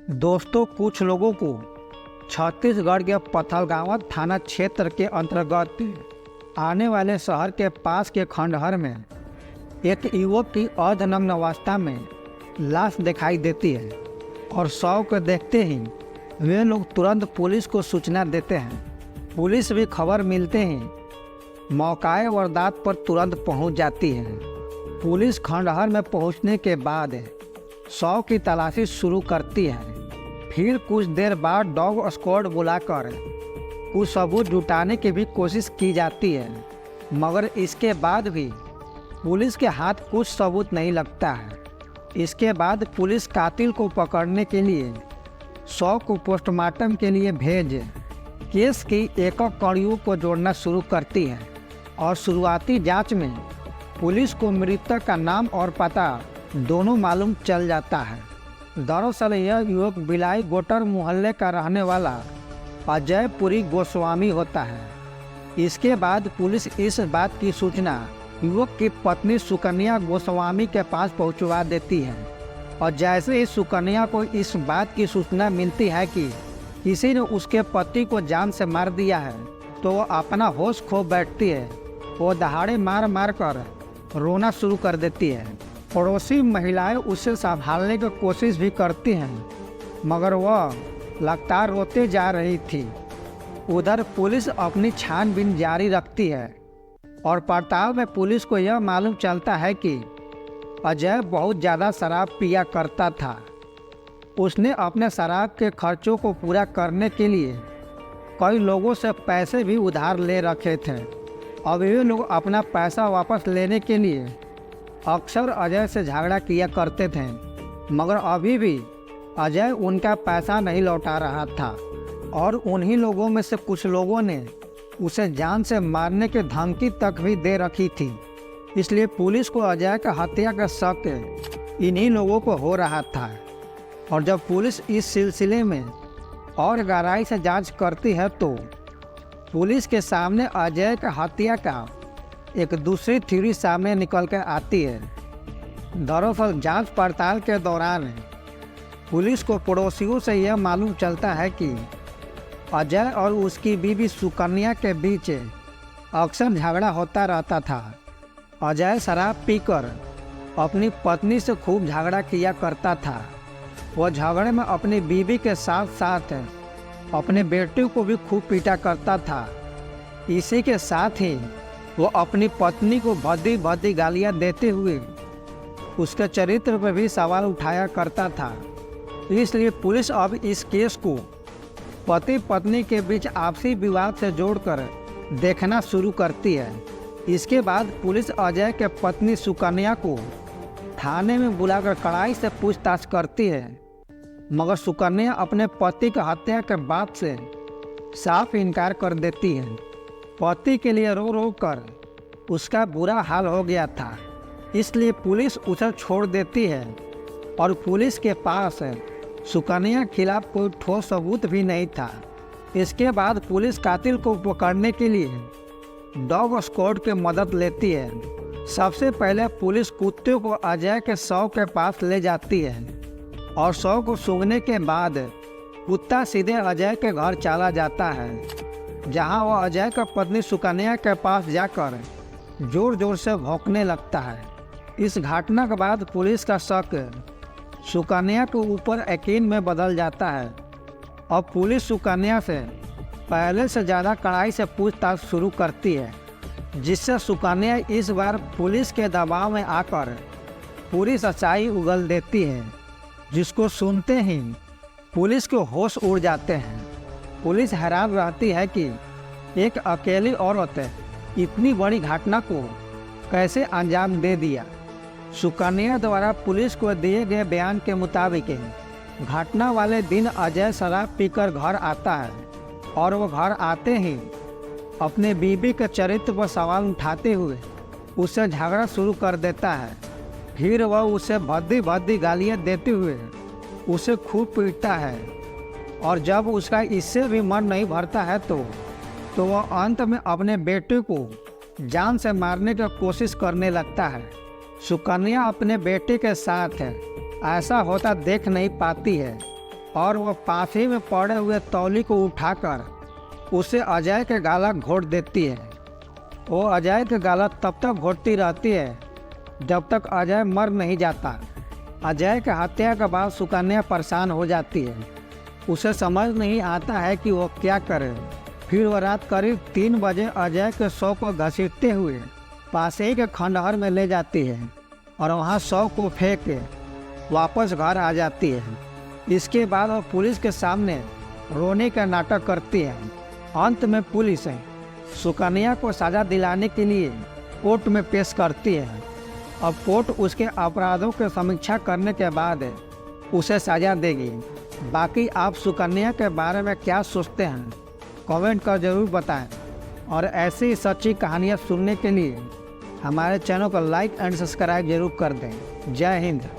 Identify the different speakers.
Speaker 1: दोस्तों, कुछ लोगों को छत्तीसगढ़ के पथलगांव थाना क्षेत्र के अंतर्गत आने वाले शहर के पास के खंडहर में एक युवक की अर्धनग्न अवस्था में लाश दिखाई देती है और शव को देखते ही वे लोग तुरंत पुलिस को सूचना देते हैं। पुलिस भी खबर मिलते ही मौकाए वारदात पर तुरंत पहुंच जाती है। पुलिस खंडहर में पहुंचने के बाद शव की तलाशी शुरू करती है। फिर कुछ देर बाद डॉग स्क्वाड बुलाकर कुछ सबूत जुटाने की भी कोशिश की जाती है, मगर इसके बाद भी पुलिस के हाथ कुछ सबूत नहीं लगता है। इसके बाद पुलिस कातिल को पकड़ने के लिए शव को पोस्टमार्टम के लिए भेज केस की एक कड़ियों को जोड़ना शुरू करती है और शुरुआती जांच में पुलिस को मृतक का नाम और पता दोनों मालूम चल जाता है। दरअसल यह युवक बिलाई गोटर मोहल्ले का रहने वाला अजय पुरी गोस्वामी होता है। इसके बाद पुलिस इस बात की सूचना युवक की पत्नी सुकन्या गोस्वामी के पास पहुंचवा देती है और जैसे ही सुकन्या को इस बात की सूचना मिलती है कि किसी ने उसके पति को जान से मार दिया है, तो वो अपना होश खो बैठती है। वो दहाड़े मार मार कर रोना शुरू कर देती है। पड़ोसी महिलाएं उसे संभालने की कोशिश भी करती हैं, मगर वह लगातार रोते जा रही थी। उधर पुलिस अपनी छानबीन जारी रखती है और पड़ताल में पुलिस को यह मालूम चलता है कि अजय बहुत ज़्यादा शराब पिया करता था। उसने अपने शराब के खर्चों को पूरा करने के लिए कई लोगों से पैसे भी उधार ले रखे थे। अब वे लोग अपना पैसा वापस लेने के लिए अक्सर अजय से झगड़ा किया करते थे, मगर अभी भी अजय उनका पैसा नहीं लौटा रहा था और उन्हीं लोगों में से कुछ लोगों ने उसे जान से मारने की धमकी तक भी दे रखी थी। इसलिए पुलिस को अजय का हत्या का शक इन्हीं लोगों को हो रहा था और जब पुलिस इस सिलसिले में और गहराई से जांच करती है तो पुलिस के सामने अजय का हत्या का एक दूसरी थ्योरी सामने निकल कर आती है। दरअसल जांच पड़ताल के दौरान पुलिस को पड़ोसियों से यह मालूम चलता है कि अजय और उसकी बीवी सुकन्या के बीच अक्सर झगड़ा होता रहता था। अजय शराब पीकर अपनी पत्नी से खूब झगड़ा किया करता था। वह झगड़े में अपनी बीवी के साथ साथ अपने बेटे को भी खूब पीटा करता था। इसी के साथ ही वो अपनी पत्नी को भद्दी भद्दी गालियाँ देते हुए उसके चरित्र पर भी सवाल उठाया करता था। इसलिए पुलिस अब इस केस को पति पत्नी के बीच आपसी विवाद से जोड़कर देखना शुरू करती है। इसके बाद पुलिस अजय के पत्नी सुकन्या को थाने में बुलाकर कड़ाई से पूछताछ करती है, मगर सुकन्या अपने पति की हत्या के बाद से साफ इनकार कर देती है। पति के लिए रो रो कर उसका बुरा हाल हो गया था, इसलिए पुलिस उसे छोड़ देती है और पुलिस के पास सुकन्या के खिलाफ कोई ठोस सबूत भी नहीं था। इसके बाद पुलिस कातिल को पकड़ने के लिए डॉग स्क्वाड की मदद लेती है। सबसे पहले पुलिस कुत्ते को अजय के शव के पास ले जाती है और शव को सूंघने के बाद कुत्ता सीधे अजय के घर चला जाता है, जहां वह अजय का पत्नी सुकन्या के पास जाकर जोर जोर से भौंकने लगता है। इस घटना के बाद पुलिस का शक सुकन्या के ऊपर यकीन में बदल जाता है और पुलिस सुकन्या से पहले से ज़्यादा कड़ाई से पूछताछ शुरू करती है, जिससे सुकन्या इस बार पुलिस के दबाव में आकर पूरी सच्चाई उगल देती है, जिसको सुनते ही पुलिस के होश उड़ जाते हैं। पुलिस हैरान रहती है कि एक अकेली औरत इतनी बड़ी घटना को कैसे अंजाम दे दिया। सुकन्या द्वारा पुलिस को दिए गए बयान के मुताबिक घटना वाले दिन अजय शराब पीकर घर आता है और वो घर आते ही अपने बीवी के चरित्र पर सवाल उठाते हुए उससे झगड़ा शुरू कर देता है। फिर वह उसे भद्दी भद्दी गालियाँ देते हुए उसे खूब पीटता है और जब उसका इससे भी मन नहीं भरता है तो वह अंत में अपने बेटे को जान से मारने की कोशिश करने लगता है। सुकन्या अपने बेटे के साथ ऐसा होता देख नहीं पाती है और वह पास ही में पड़े हुए तौली को उठाकर उसे अजय के गला घोंट देती है। वो अजय के गला तब तक घोंटती रहती है जब तक अजय मर नहीं जाता। अजय के हत्या के बाद सुकन्या परेशान हो जाती है। उसे समझ नहीं आता है कि वो क्या करे। फिर वह रात करीब 3 बजे अजय के शव को घसीटते हुए पास ही के खंडहर में ले जाती है और वहाँ शव को फेंक के वापस घर आ जाती है। इसके बाद वह पुलिस के सामने रोने का नाटक करती है। अंत में पुलिस सुकन्या को सजा दिलाने के लिए कोर्ट में पेश करती है। अब कोर्ट उसके अपराधों की समीक्षा करने के बाद उसे सजा देगी। बाकी आप सुकन्या के बारे में क्या सोचते हैं, कमेंट कर ज़रूर बताएं। और ऐसी सच्ची कहानियाँ सुनने के लिए हमारे चैनल को लाइक एंड सब्सक्राइब जरूर कर दें। जय हिंद।